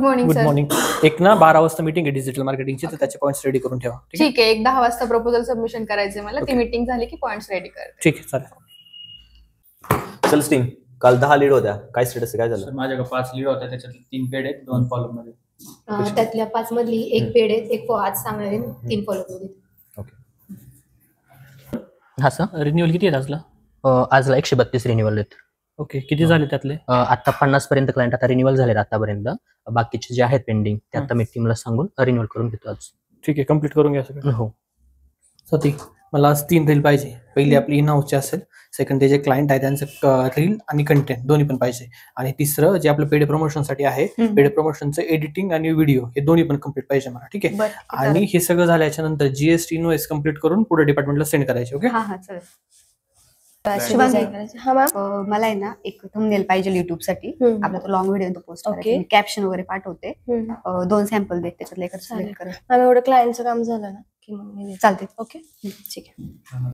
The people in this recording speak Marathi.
Morning good sir. मॉर्निंग. एक ना 12 वाजता मीटिंग आहे डिजिटल मार्केटिंगची, तर त्याचे पॉईंट्स रेडी करून ठेवा. ठीक आहे. एक 10 वाजता प्रपोजल सबमिशन करायचे मला. ती Okay. मीटिंग झाली की पॉइंट्स रेडी करते. ठीक आहे, चालेल. सेल्स टीम काल 10 लीड होत्या, काय स्टेटस आहे, काय झालं? सर माझ्याकडे 5 लीड होत्या, त्याच्यातले 3 पेड आहेत, 2 कॉलम मध्ये. त्यातल्या 5 मधली एक पेड आहे, एक आज सांगणार आहे, 3 फॉलो मध्ये. हा सर. रिन्युअल किती आहे आजला? आजला 132 रिन्युअल आहेत. ओके, किती झाले त्यातले? आता 50 पर्यंत क्लायंट आता रिन्युअल झालेत आतापर्यंत. बाकीचे जे आहेत पेंडिंग ते आता मी टीमला सांगून रिन्युअल करून घेतो आज. ठीक आहे, कम्प्लीट करून घ्या सगळं. हो. सती, मला आज 3 रील पाहिजे. पहिली आपली इन हाऊसची असेल, सेकंड ते जे क्लायंट आहे त्यांचं रील आणि कंटेंट दोन्ही पण पाहिजे, आणि तिसरं जे आपलं पेड प्रमोशनसाठी आहे, पेड प्रमोशनचं एडिटिंग आणि व्हिडिओ हे दोन्ही पण कम्प्लीट पाहिजे मला. ठीक आहे. आणि हे सगळं झाल्याच्या नंतर जीएसटी इनवॉइस कम्प्लीट करून पुढे डिपार्टमेंटला सेंड करायचे. ओके. हा चालेल. मला आहे ना एक थंबनेल पाहिजे युट्यूब साठी. आपला तो लॉंग व्हिडिओ तो पोस्ट करायचा. कॅप्शन वगैरे पाठवते. 2 सॅम्पल दे, त्याच्यातलं एक सिलेक्ट करा. एवढं क्लायंटचं काम झालं ना की मग चालते. ओके, ठीक आहे.